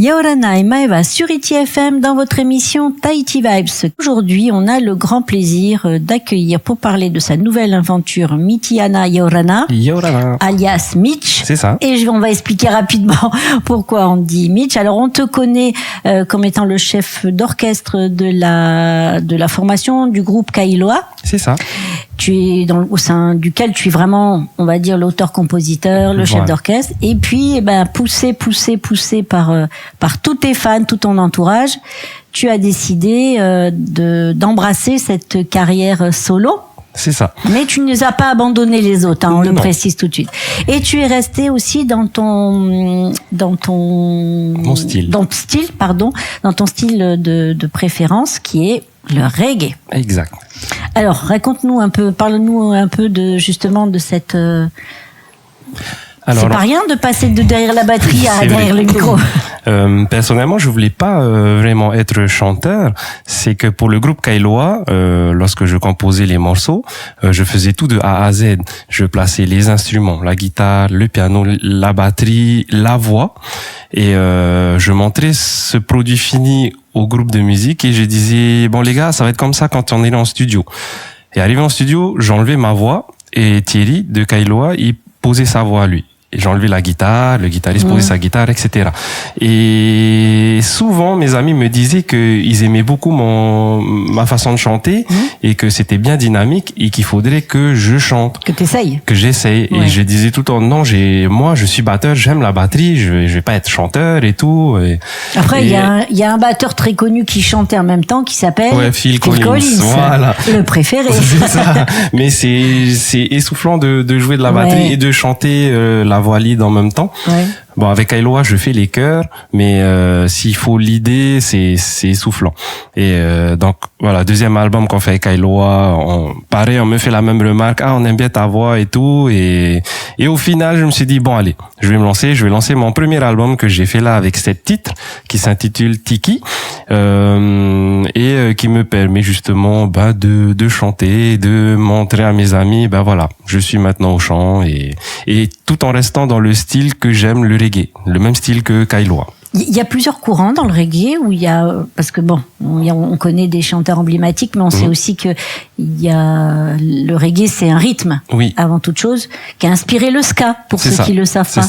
Yaorana et Maeva sur ITFM dans votre émission Tahiti Vibes. Aujourd'hui, on a le grand plaisir d'accueillir pour parler de sa nouvelle aventure Mitiana Yaorana, alias Mitch. C'est ça. Et on va expliquer rapidement pourquoi on dit Mitch. Alors, on te connaît comme étant le chef d'orchestre de la formation du groupe Kailoa. C'est ça. Tu es au sein duquel tu es vraiment, on va dire, l'auteur-compositeur, le chef d'orchestre. Et puis, poussé par tous tes fans, tout ton entourage, tu as décidé d'embrasser cette carrière solo. C'est ça. Mais tu ne les as pas abandonnés les autres, on le précise tout de suite. Et tu es resté aussi dans ton style de préférence, qui est le reggae. Exact. Alors, raconte-nous un peu, parle-nous un peu de cette. C'est pas rien de passer de derrière la batterie à derrière le micro. Personnellement, je voulais pas vraiment être chanteur. C'est que pour le groupe Kailoa, lorsque je composais les morceaux, je faisais tout de A à Z. Je plaçais les instruments, la guitare, le piano, la batterie, la voix, et je montrais ce produit fini au groupe de musique et je disais bon les gars, ça va être comme ça quand on est en studio. Et arrivé en studio, j'enlevais ma voix et Thierry de Kailoa, il posait sa voix à lui. Et j'enlevais la guitare, le guitariste posait sa guitare, etc. Et souvent, mes amis me disaient qu'ils aimaient beaucoup ma façon de chanter et que c'était bien dynamique et qu'il faudrait que je chante. Que t'essayes. Que j'essaye. Ouais. Et je disais tout le temps, non, moi, je suis batteur, j'aime la batterie, je vais pas être chanteur et tout. Après, il y a un batteur très connu qui chantait en même temps qui s'appelle Phil Collins. Voilà. Le préféré. C'est ça. Mais c'est essoufflant de jouer de la batterie et de chanter la voix lead en même temps. Ouais. Bon, avec Kailoa, je fais les chœurs, mais s'il faut l'idée, c'est essoufflant. Et donc voilà, deuxième album qu'on fait avec Kailoa, on me fait la même remarque, on aime bien ta voix et tout, et au final, je me suis dit bon allez, je vais lancer mon premier album que j'ai fait là avec 7 titres qui s'intitule Tiki, et qui me permet justement de chanter, de montrer à mes amis voilà, je suis maintenant au chant et tout en restant dans le style que j'aime, le reggae, le même style que Kailoa. Il y a plusieurs courants dans le reggae parce que on connaît des chanteurs emblématiques, mais on sait aussi que le reggae, c'est un rythme, avant toute chose, qui a inspiré le ska, pour ceux qui le savent pas.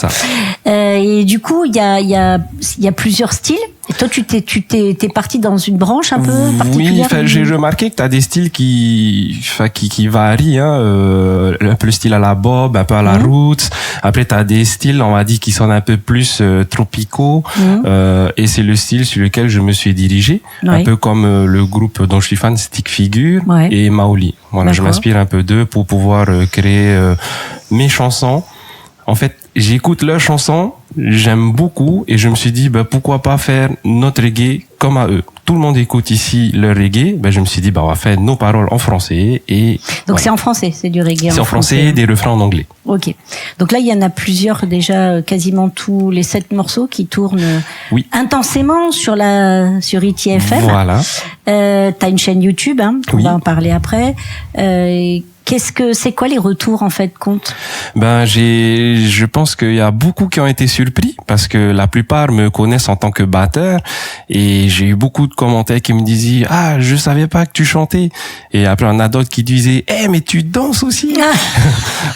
Et du coup, il y a plusieurs styles. Et toi, tu t'es parti dans une branche un peu particulière. Oui, j'ai remarqué que t'as des styles qui varient, un peu le style à la bob, un peu à la roots. Après, t'as des styles, on va dire, qui sont un peu plus tropicaux. Et c'est le style sur lequel je me suis dirigé, un peu comme le groupe dont je suis fan, Stick Figure et Maoli. Voilà, je m'inspire un peu d'eux pour pouvoir créer mes chansons. En fait, j'écoute leurs chansons, j'aime beaucoup et je me suis dit pourquoi pas faire notre reggae comme à eux. Tout le monde écoute ici le reggae, je me suis dit on va faire nos paroles en français et donc c'est en français, c'est du reggae c'est en français et des refrains en anglais. OK. Donc là il y en a plusieurs déjà, quasiment tous les 7 morceaux qui tournent intensément sur ITFM. Voilà. T'as une chaîne YouTube on va en parler après. C'est quoi les retours en fait compte? Je pense qu'il y a beaucoup qui ont été surpris parce que la plupart me connaissent en tant que batteur et j'ai eu beaucoup de commentaires qui me disaient je savais pas que tu chantais, et après on a d'autres qui disaient mais tu danses aussi.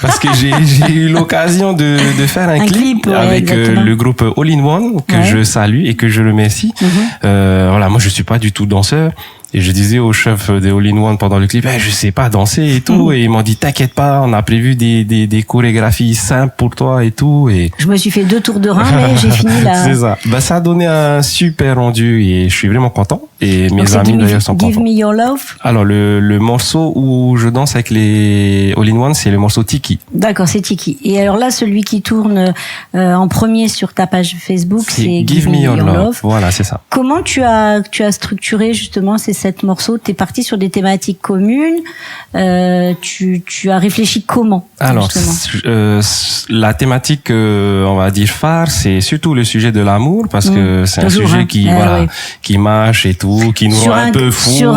Parce que j'ai eu l'occasion de faire un clip avec le groupe All in One que je salue et que je remercie. Voilà, moi je suis pas du tout danseur. Et je disais au chef de All in One pendant le clip, je sais pas danser et tout. Et ils m'ont dit, t'inquiète pas, on a prévu des chorégraphies simples pour toi et tout. Et je me suis fait 2 tours de rein, mais j'ai fini là. C'est ça. Ça a donné un super rendu et je suis vraiment content. Et mes amis d'ailleurs sont contents. Give Me Your Love. Alors le morceau où je danse avec les All in One, c'est le morceau Tiki. D'accord, c'est Tiki. Et alors là, celui qui tourne en premier sur ta page Facebook, c'est Give Me Your Love. Voilà, c'est ça. Comment tu as structuré justement ces 7 morceaux? T'es parti sur des thématiques communes. Tu as réfléchi comment? Alors, la thématique, on va dire phare, c'est surtout le sujet de l'amour, parce que c'est un sujet qui marche et tout, qui nous rend un peu fous.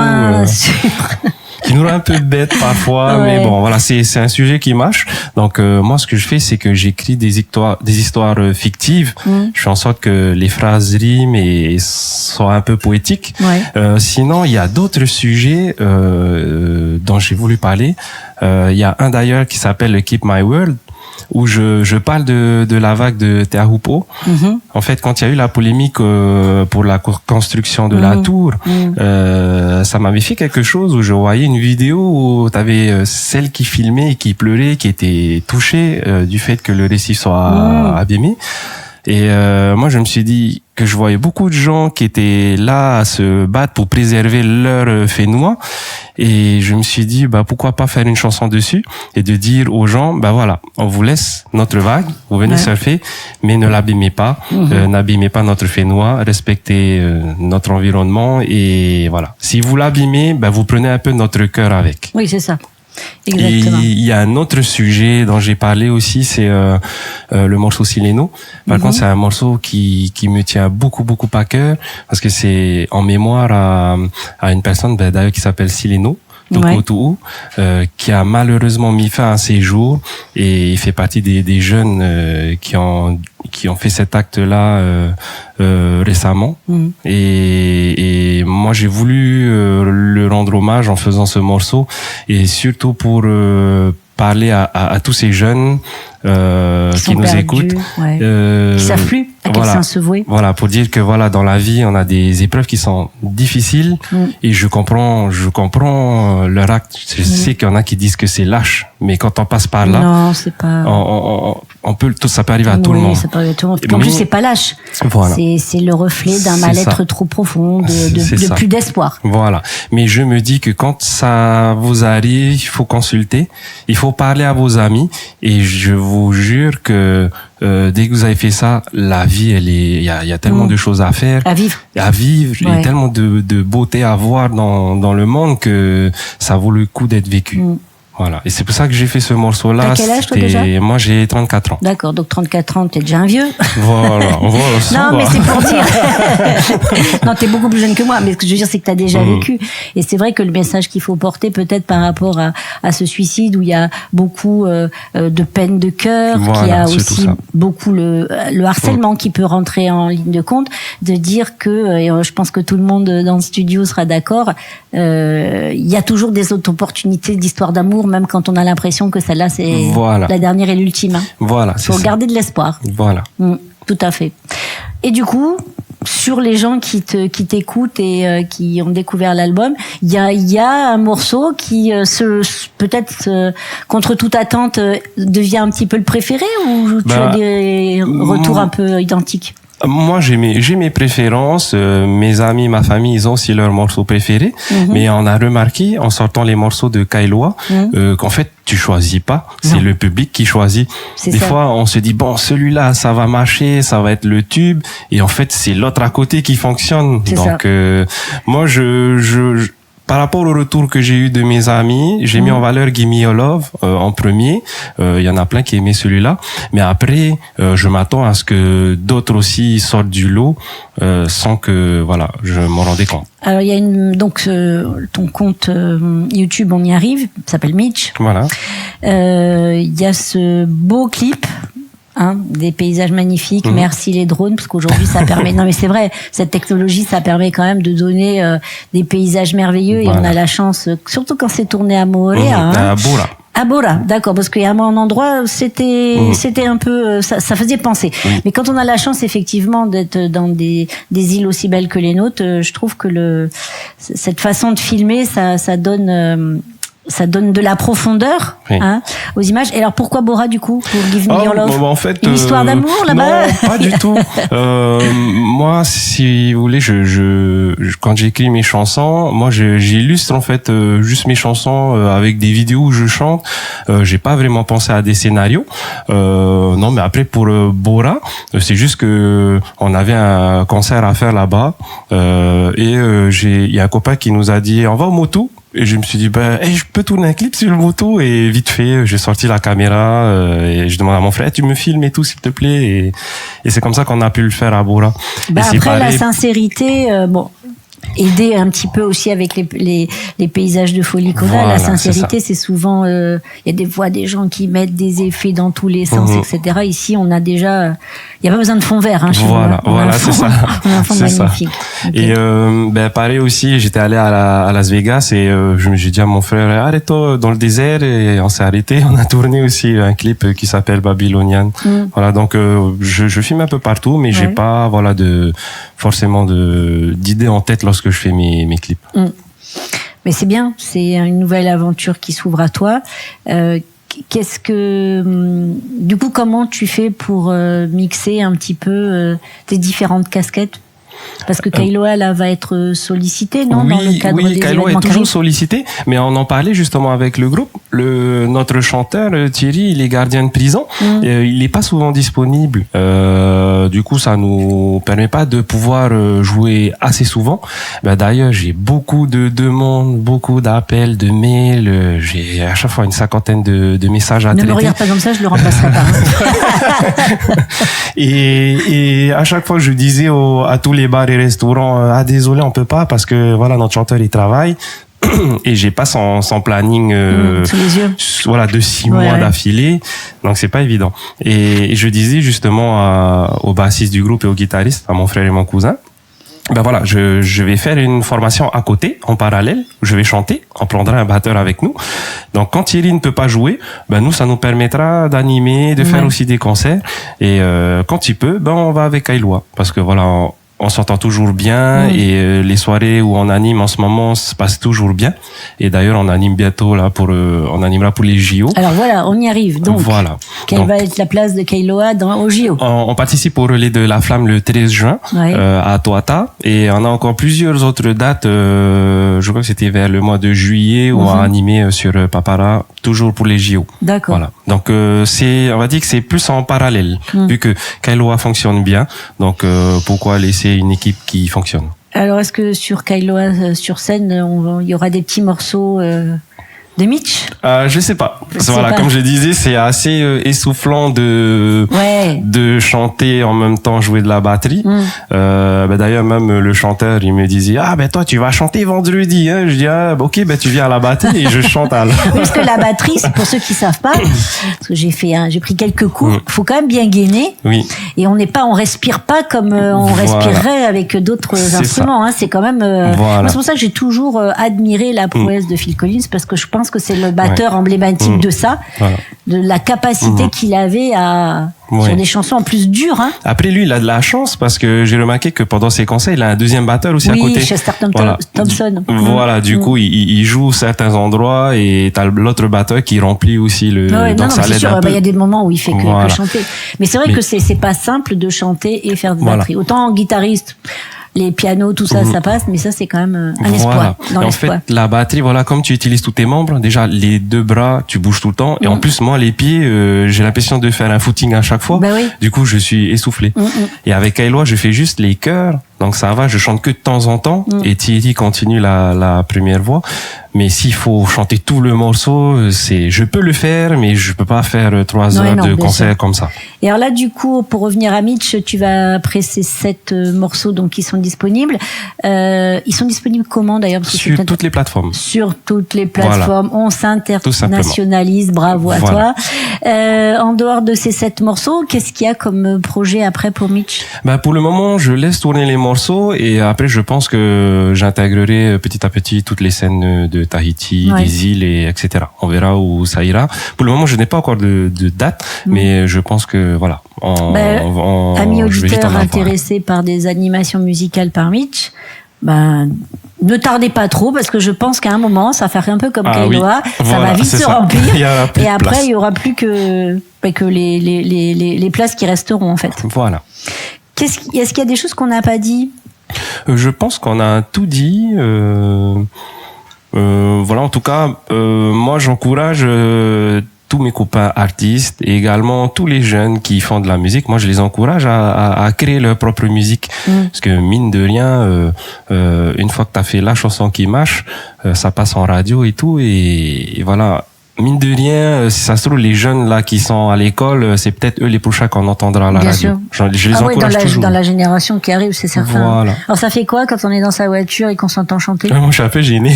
qui nous rend un peu bête parfois, ouais. Mais bon, voilà, c'est un sujet qui marche. Donc moi, ce que je fais, c'est que j'écris des histoires fictives. Je fais en sorte que les phrases riment et soient un peu poétiques. Ouais. Sinon, il y a d'autres sujets dont j'ai voulu parler. Il y a un d'ailleurs qui s'appelle Keep My World, où je parle de la vague de Te Ahupuo. En fait, quand il y a eu la polémique pour la construction de la tour, ça m'avait fait quelque chose où je voyais une vidéo où t'avais celle qui filmait et qui pleurait, qui était touchée du fait que le récif soit abîmé. Et moi, je me suis dit que je voyais beaucoup de gens qui étaient là à se battre pour préserver leur Fénois. Et je me suis dit, pourquoi pas faire une chanson dessus et de dire aux gens, voilà, on vous laisse notre vague, vous venez surfer, mais ne l'abîmez pas, n'abîmez pas notre Fénois, respectez notre environnement et voilà. Si vous l'abîmez, vous prenez un peu notre cœur avec. Oui, c'est ça. Exactement. Et il y a un autre sujet dont j'ai parlé aussi, c'est le morceau Sileno. Par contre, c'est un morceau qui me tient beaucoup à cœur parce que c'est en mémoire à une personne d'ailleurs qui s'appelle Sileno. Qui a malheureusement mis fin à ses jours et il fait partie des jeunes qui ont fait cet acte-là récemment. Et moi j'ai voulu le rendre hommage en faisant ce morceau et surtout pour parler à tous ces jeunes qui nous écoutent, qui savent plus à quel sens se vouer. Voilà, pour dire que dans la vie, on a des épreuves qui sont difficiles et je comprends leur acte. Je sais qu'il y en a qui disent que c'est lâche, mais quand on passe par là, non, c'est pas. On peut, ça peut arriver à tout le monde. Ça peut arriver à tout le monde. En plus, c'est pas lâche. Voilà. C'est le reflet d'un mal-être trop profond, de plus d'espoir. Voilà. Mais je me dis que quand ça vous arrive, il faut consulter, il faut parler à vos amis et je vous jure que dès que vous avez fait ça, la vie, il y a tellement de choses à faire, à vivre, il y a tellement de beauté à voir dans le monde que ça vaut le coup d'être vécu. Voilà. Et c'est pour ça que j'ai fait ce morceau-là. T'as quel âge, toi, déjà ? Moi, j'ai 34 ans. D'accord. Donc, 34 ans, t'es déjà un vieux. Voilà. Non, mais c'est pour dire. Non, t'es beaucoup plus jeune que moi. Mais ce que je veux dire, c'est que t'as déjà vécu. Et c'est vrai que le message qu'il faut porter, peut-être par rapport à ce suicide où il y a beaucoup de peine de cœur, qu'il y a aussi beaucoup le harcèlement qui peut rentrer en ligne de compte, de dire que, et je pense que tout le monde dans le studio sera d'accord, il y a toujours des autres opportunités d'histoire d'amour, même quand on a l'impression que celle-là, c'est la dernière et l'ultime. Voilà. Il faut garder de l'espoir. Voilà. Tout à fait. Et du coup, sur les gens qui t'écoutent et qui ont découvert l'album, il y a un morceau qui peut-être contre toute attente devient un petit peu le préféré, ou tu as des retours un peu identiques? Moi, j'ai mes préférences. Mes amis, ma famille, ils ont aussi leurs morceaux préférés. Mais on a remarqué, en sortant les morceaux de Kailua, qu'en fait, tu choisis pas. C'est le public qui choisit. Des fois, on se dit, celui-là, ça va marcher, ça va être le tube. Et en fait, c'est l'autre à côté qui fonctionne. Donc, moi, par rapport au retour que j'ai eu de mes amis, j'ai mis en valeur Gimme Your Love en premier. Il y en a plein qui aimaient celui-là. Mais après, je m'attends à ce que d'autres aussi sortent du lot sans que je m'en rendais compte. Alors il y a ton compte YouTube, on y arrive, ça s'appelle Mitch. Voilà. Il y a ce beau clip. Des paysages magnifiques. Merci les drones, parce qu'aujourd'hui ça permet. Non mais c'est vrai, cette technologie ça permet quand même de donner des paysages merveilleux et on a la chance, surtout quand c'est tourné à Moorea. À Bora. À Bora, d'accord, parce qu'il y a un endroit c'était un peu ça faisait penser. Mais quand on a la chance effectivement d'être dans des îles aussi belles que les nôtres, je trouve que cette façon de filmer ça donne de la profondeur aux images. Et alors pourquoi Bora du coup, pour Give Me Your Love? En fait, une histoire d'amour là-bas? Non, pas du tout. Moi, si vous voulez, quand j'écris mes chansons, moi j'illustre en fait juste mes chansons avec des vidéos où je chante. J'ai pas vraiment pensé à des scénarios. Non, mais après pour Bora, c'est juste que on avait un concert à faire là-bas et il y a un copain qui nous a dit on va au moto. Et je me suis dit, je peux tourner un clip sur le moto. Et vite fait, j'ai sorti la caméra et je demande à mon frère, tu me filmes et tout, s'il te plaît. Et c'est comme ça qu'on a pu le faire à Bora. Après, la sincérité, aider un petit peu aussi avec les paysages de folie qu'on a. La sincérité, c'est souvent, il y a des fois des gens qui mettent des effets dans tous les sens, etc. Ici, on a déjà, il n'y a pas besoin de fond vert, hein, chez voilà, c'est ça. On a un fond magnifique. Okay. Et pareil aussi, j'étais allé à Las Vegas et j'ai dit à mon frère, arrête-toi dans le désert, et on s'est arrêté. On a tourné aussi un clip qui s'appelle Babylonian. Voilà, donc je filme un peu partout, mais j'ai pas forcément d'idées en tête lorsque je fais mes clips. Mais c'est bien, c'est une nouvelle aventure qui s'ouvre à toi. Qu'est-ce que, du coup, comment tu fais pour mixer un petit peu tes différentes casquettes? Parce que Kailoa là va être sollicité, non, dans le cadre des Kailoa est toujours sollicité, mais on en parlait justement avec le groupe. Notre chanteur Thierry, il est gardien de prison, il n'est pas souvent disponible. Du coup, ça nous permet pas de pouvoir jouer assez souvent. D'ailleurs, j'ai beaucoup de demandes, beaucoup d'appels, de mails. J'ai à chaque fois une cinquantaine de messages à traiter. Ne me regarde pas comme ça, je le remplacerai pas. et à chaque fois, je disais à tous les bars et restaurants, désolé, on peut pas parce que voilà, notre chanteur il travaille. Et j'ai pas son planning sous les yeux. Voilà, de 6 mois d'affilée, donc c'est pas évident. Et je disais justement au bassiste du groupe et au guitariste, à mon frère et mon cousin, voilà, je vais faire une formation à côté, en parallèle, je vais chanter, on prendra un batteur avec nous. Donc quand Thierry ne peut pas jouer, nous, ça nous permettra d'animer, de faire aussi des concerts. Et quand il peut, on va avec Kailoa, parce que voilà, on s'entend toujours bien et les soirées où on anime en ce moment se passent toujours bien. Et d'ailleurs, on anime bientôt là on animera pour les JO. Alors voilà, on y arrive. Donc, voilà. Quelle va être la place de Kailoa aux JO? On participe au relais de la flamme le 13 juin à Toata, et on a encore plusieurs autres dates. Je crois que c'était vers le mois de juillet où on a animé sur Papara, toujours pour les JO. D'accord. Voilà. Donc on va dire que c'est plus en parallèle, vu que Kailoa fonctionne bien. Donc pourquoi laisser une équipe qui fonctionne? Alors, est-ce que sur Kailoa, sur scène, il y aura des petits morceaux de Mitch? Je sais pas. Voilà, comme je disais, c'est assez essoufflant de chanter en même temps, jouer de la batterie. D'ailleurs, même le chanteur, il me disait, toi, tu vas chanter vendredi, hein. Je dis, ok, tu viens à la batterie et je chante à Parce que la batterie, c'est pour ceux qui savent pas, parce que j'ai pris quelques cours, faut quand même bien gainer. Oui. Et on respire pas comme on respirerait avec d'autres instruments, hein. C'est quand même, moi, c'est pour ça que j'ai toujours admiré la prouesse de Phil Collins, parce que je pense que c'est le batteur emblématique de ça, de la capacité qu'il avait sur des chansons en plus dures. Hein. Après, lui, il a de la chance parce que j'ai remarqué que pendant ses concerts, il a un deuxième batteur aussi à côté. Oui, Chester Thompson. Voilà, du coup, il joue certains endroits et t'as l'autre batteur qui remplit aussi le. Donc ça l'aide un peu. Il y a des moments où il fait que chanter. Mais c'est vrai que c'est pas simple de chanter et faire de la batterie. Autant en guitariste, les pianos, tout ça, ça passe, mais ça, c'est quand même un espoir. En fait, la batterie, comme tu utilises tous tes membres, déjà, les deux bras, tu bouges tout le temps. Et en plus, moi, les pieds, j'ai l'impression de faire un footing à chaque fois. Du coup, je suis essoufflé. Et avec Kailoa, je fais juste les chœurs. Donc ça va, je chante que de temps en temps. Et Thierry continue la première voix. Mais s'il faut chanter tout le morceau, je peux le faire, mais je peux pas faire 3 heures de concert comme ça. Et alors là, du coup, pour revenir à Mitch, tu vas, après ces 7 morceaux, donc, qui sont disponibles, ils sont disponibles comment, d'ailleurs? Sur toutes les plateformes. Sur toutes les plateformes. On s'internationalise. Bravo à toi. En dehors de ces 7 morceaux, qu'est-ce qu'il y a comme projet après pour Mitch? Pour le moment, je laisse tourner les morceaux et après, je pense que j'intégrerai petit à petit toutes les scènes de Tahiti, des îles, etc. On verra où ça ira. Pour le moment, je n'ai pas encore de date, mais je pense que voilà. Amis auditeurs intéressés par des animations musicales par Mitch, ne tardez pas trop, parce que je pense qu'à un moment, ça va faire un peu comme Kailoa, ça va vite se remplir, et après, il y aura plus que les places qui resteront, en fait. Voilà. Est-ce qu'il y a des choses qu'on n'a pas dit? Je pense qu'on a tout dit. En tout cas, moi j'encourage tous mes copains artistes et également tous les jeunes qui font de la musique. Moi, je les encourage à créer leur propre musique, parce que mine de rien, une fois que t'as fait la chanson qui marche, ça passe en radio et tout, et voilà. mine de rien, si ça se trouve, les jeunes là qui sont à l'école, c'est peut-être eux les prochains qu'on entendra à la radio. Bien sûr. Je les encourage toujours. Dans la génération qui arrive, c'est certain. Voilà. Alors ça fait quoi quand on est dans sa voiture et qu'on s'entend chanter? Moi, je suis un peu gêné.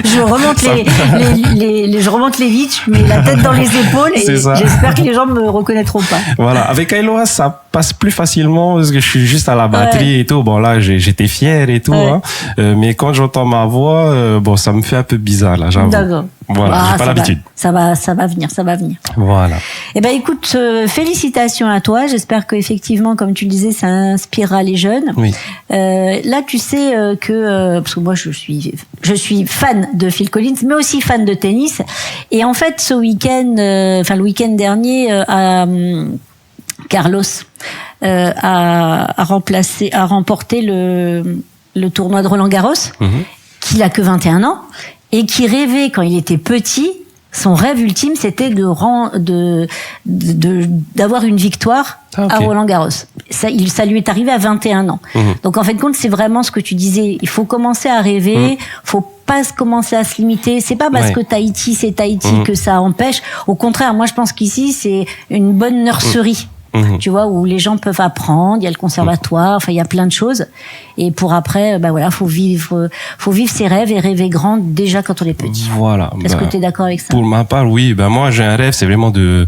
Je remonte les vitres, je mets la tête dans les épaules et j'espère que les gens me reconnaîtront pas. Voilà. Avec Kailoa, ça passe plus facilement parce que je suis juste à la batterie et tout. Bon là, j'étais fier et tout. Hein. Mais quand j'entends ma voix, bon, ça me fait un peu bizarre là, j'avoue. D'accord. Voilà, j'ai pas l'habitude. Ça va venir. Voilà. Eh ben, écoute, félicitations à toi. J'espère qu'effectivement, comme tu le disais, ça inspirera les jeunes. Oui. Là, tu sais parce que moi, je suis fan de Phil Collins, mais aussi fan de tennis. Et en fait, ce week-end, le week-end dernier, Carlos a remporté le tournoi de Roland-Garros, qu'il a que 21 ans. Et qui rêvait quand il était petit, son rêve ultime, c'était d'avoir une victoire à Roland-Garros. Ça lui est arrivé à 21 ans. Donc en fin de compte, c'est vraiment ce que tu disais. Il faut commencer à rêver. Faut pas commencer à se limiter. C'est pas parce que Tahiti que ça empêche. Au contraire, moi je pense qu'ici c'est une bonne nurserie. Tu vois, où les gens peuvent apprendre, il y a le conservatoire, enfin il y a plein de choses. Et pour après, faut vivre ses rêves et rêver grand déjà quand on est petit. Voilà. Est-ce que tu es d'accord avec ça? Pour ma part, oui. Moi j'ai un rêve, c'est vraiment de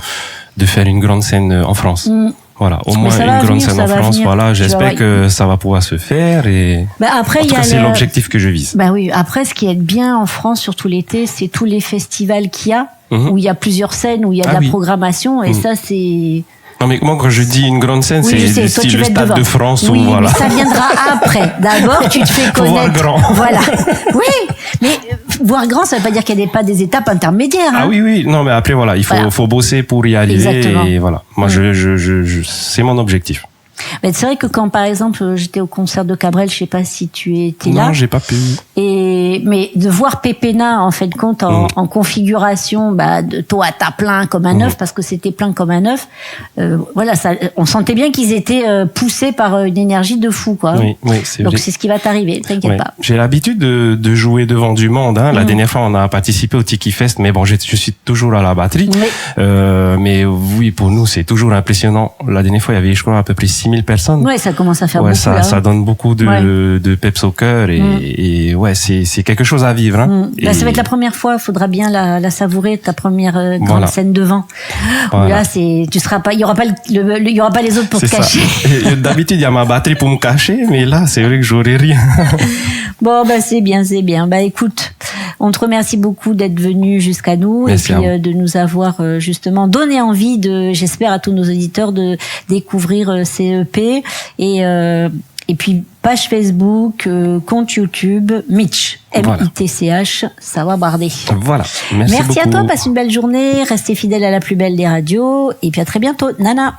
faire une grande scène en France. Voilà, au moins une grande scène en France. Voilà, j'espère que ça va pouvoir se faire et après, c'est l'objectif que je vise. Oui. Après, ce qui est bien en France, surtout l'été, c'est tous les festivals qu'il y a, où il y a plusieurs scènes, où il y a de la programmation, et ça c'est. Non mais moi quand je dis une grande scène, c'est le Stade de France ou voilà. Mais ça viendra après. D'abord, tu te fais connaître. Voir grand. Voilà. Oui, mais voir grand, ça veut pas dire qu'il n'y a pas des étapes intermédiaires. Hein. Ah oui. Non mais après voilà, il faut bosser pour y arriver. Exactement. Et voilà. Moi c'est mon objectif. Mais c'est vrai que quand, par exemple, j'étais au concert de Cabrel, je sais pas si tu étais là. Non, j'ai pas pu. Mais de voir Pépéna, en fait, de compte, en configuration, de toi à ta plein comme un œuf, parce que c'était plein comme un œuf. Voilà, on sentait bien qu'ils étaient poussés par une énergie de fou, quoi. Oui, c'est vrai. Donc c'est ce qui va t'arriver, t'inquiète pas. J'ai l'habitude de jouer devant du monde. Hein. La dernière fois, on a participé au Tiki Fest, mais bon, je suis toujours à la batterie. Oui. Mais oui, pour nous, c'est toujours impressionnant. La dernière fois, il y avait, je crois, à peu près 6000 personnes. Ouais, ça commence à faire beaucoup. Ça donne beaucoup de peps au cœur et c'est quelque chose à vivre. Hein. Ça va être la première fois, il faudra bien la savourer, ta première grande scène devant. Là, tu seras pas, il y aura pas les autres pour te cacher. D'habitude, il y a ma batterie pour me cacher, mais là, c'est vrai que j'aurais rien. Bon, c'est bien. Écoute, on te remercie beaucoup d'être venu jusqu'à nous. Merci, et puis de nous avoir justement donné envie j'espère à tous nos auditeurs de découvrir ces EP et puis page Facebook, compte YouTube, Mitch, M-I-T-C-H, ça va barder. Voilà. Merci beaucoup. À toi, passe une belle journée, restez fidèles à la plus belle des radios et puis à très bientôt. Nana.